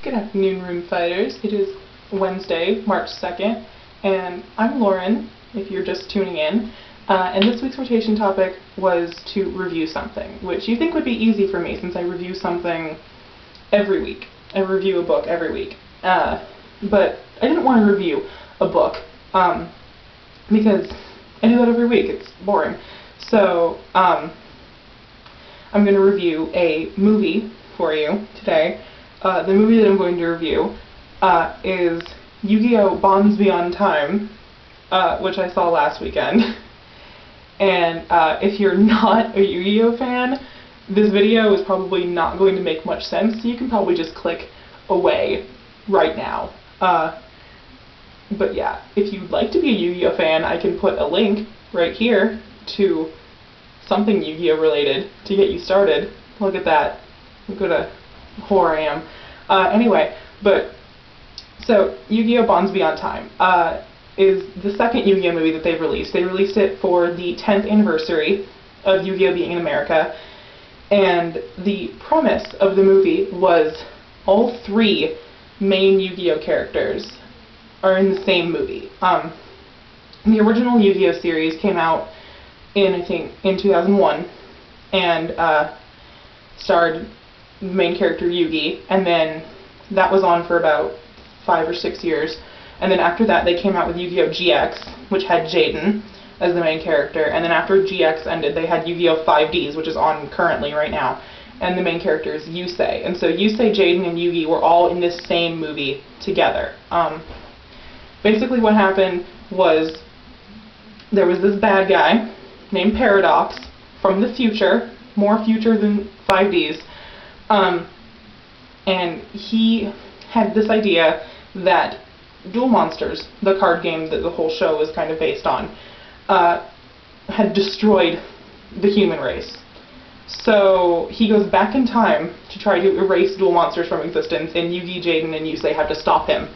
Good afternoon, Roomfighters. It is Wednesday, March 2nd, and I'm Lauren, if you're just tuning in. And this week's rotation topic was to review something, which you think would be easy for me since I review something every week. I review a book every week. But I didn't want to review a book because I do that every week. It's boring. So I'm going to review a movie for you today. The movie that I'm going to review is Yu-Gi-Oh! Bonds Beyond Time, which I saw last weekend. And if you're not a Yu-Gi-Oh! Fan, this video is probably not going to make much sense, so you can probably just click away right now. But yeah, if you'd like to be a Yu-Gi-Oh! Fan, I can put a link right here to something Yu-Gi-Oh! Related to get you started. Look at that. Look at a whore I am. Anyway, so Yu-Gi-Oh! Bonds Beyond Time is the second Yu-Gi-Oh! Movie that they've released. They released it for the 10th anniversary of Yu-Gi-Oh! Being in America, and the premise of the movie was all three main Yu-Gi-Oh! Characters are in the same movie. The original Yu-Gi-Oh! Series came out in 2001, and starred main character Yugi, and then that was on for about 5 or 6 years, and then after that they came out with Yu-Gi-Oh! GX, which had Jaden as the main character, and then after GX ended they had Yu-Gi-Oh! 5Ds, which is on currently right now, and the main character is Yusei, and so Yusei, Jaden, and Yugi were all in this same movie together. Basically what happened was there was this bad guy named Paradox from the future, more future than 5Ds, and he had this idea that Duel Monsters, the card game that the whole show was kind of based on, had destroyed the human race. So he goes back in time to try to erase Duel Monsters from existence, and Yugi, Jaden, and Yusei have to stop him.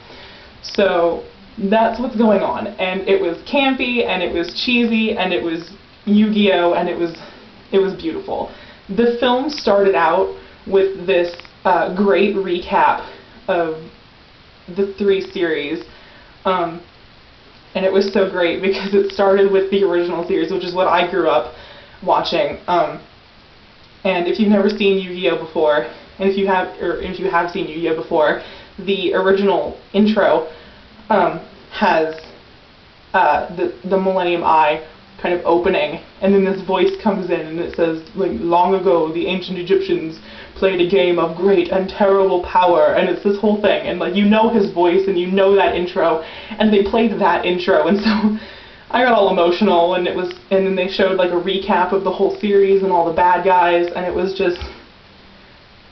So that's what's going on, and it was campy, and it was cheesy, and it was Yu-Gi-Oh!, and it was beautiful. The film started out with this great recap of the three series, and it was so great because it started with the original series, which is what I grew up watching. And if you've never seen Yu-Gi-Oh! Before, and if you have seen Yu-Gi-Oh! Before, the original intro has the Millennium Eye kind of opening, and then this voice comes in and it says, like, long ago the ancient Egyptians played a game of great and terrible power, and it's this whole thing, and like you know his voice and you know that intro, and they played that intro, and so I got all emotional, and then they showed like a recap of the whole series and all the bad guys, and it was just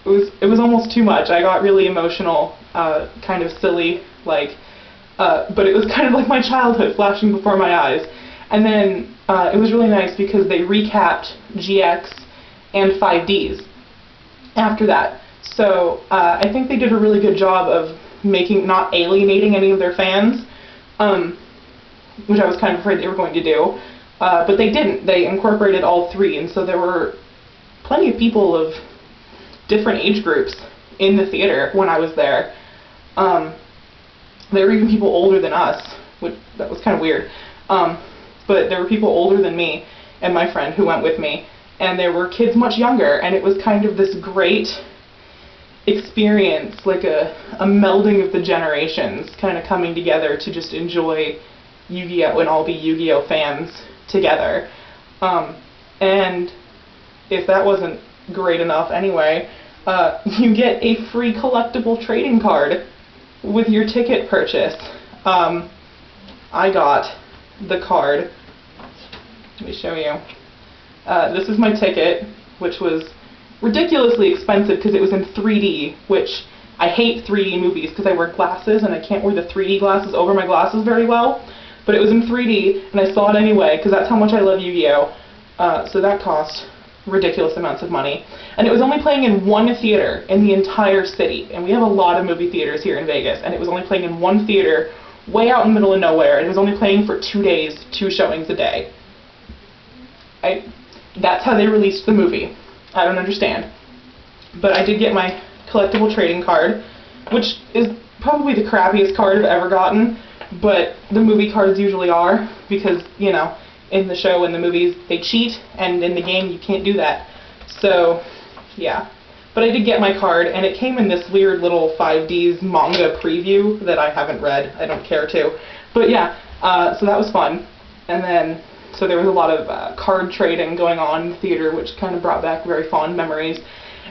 it was almost too much. I got really emotional, kind of silly, like but it was kind of like my childhood flashing before my eyes. And then it was really nice because they recapped GX and 5Ds after that. So I think they did a really good job of not alienating any of their fans, which I was kind of afraid they were going to do. But they didn't. They incorporated all three, and so there were plenty of people of different age groups in the theater when I was there. There were even people older than us, that was kind of weird. But there were people older than me and my friend who went with me, and there were kids much younger, and it was kind of this great experience, like a melding of the generations kind of coming together to just enjoy Yu-Gi-Oh! And all be Yu-Gi-Oh! Fans together. And if that wasn't great enough anyway, you get a free collectible trading card with your ticket purchase. I got the card. Let me show you. This is my ticket, which was ridiculously expensive because it was in 3D, which I hate 3D movies because I wear glasses and I can't wear the 3D glasses over my glasses very well. But it was in 3D, and I saw it anyway because that's how much I love Yu-Gi-Oh! So that cost ridiculous amounts of money. And it was only playing in one theater in the entire city. And we have a lot of movie theaters here in Vegas, and it was only playing in one theater way out in the middle of nowhere, and it was only playing for 2 days, 2 showings a day. That's how they released the movie. I don't understand. But I did get my collectible trading card, which is probably the crappiest card I've ever gotten, but the movie cards usually are, because, you know, in the show and the movies they cheat, and in the game you can't do that. So, yeah. But I did get my card, and it came in this weird little 5Ds manga preview that I haven't read. I don't care to. But yeah, so that was fun. And then, so there was a lot of card trading going on in the theater, which kind of brought back very fond memories.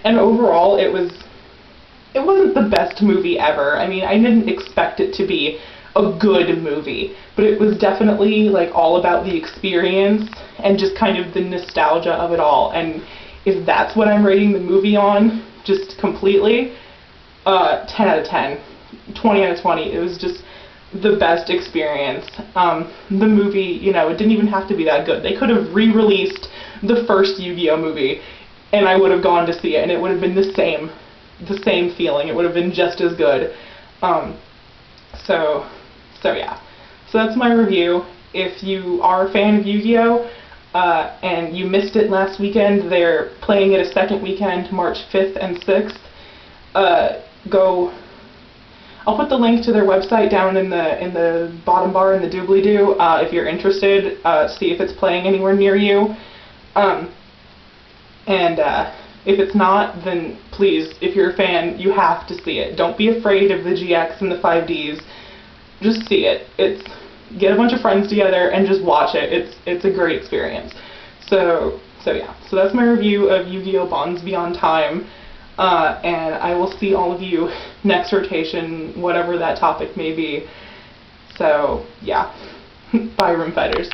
And overall, it wasn't the best movie ever. I mean, I didn't expect it to be a good movie, but it was definitely like all about the experience and just kind of the nostalgia of it all. And if that's what I'm rating the movie on, just completely, 10 out of 10, 20 out of 20. It was just the best experience. The movie, you know, it didn't even have to be that good. They could have re-released the first Yu-Gi-Oh movie, and I would have gone to see it, and it would have been the same feeling. It would have been just as good. So yeah. So that's my review. If you are a fan of Yu-Gi-Oh! And you missed it last weekend, they're playing it a second weekend, March 5th and 6th. I'll put the link to their website down in the bottom bar in the doobly-doo if you're interested. See if it's playing anywhere near you. If it's not, then please, if you're a fan, you have to see it. Don't be afraid of the GX and the 5Ds. Just see it. Get a bunch of friends together and just watch it. It's a great experience. So yeah. So that's my review of Yu-Gi-Oh! Bonds Beyond Time. And I will see all of you next rotation, whatever that topic may be. So yeah. Bye, Roomfighters.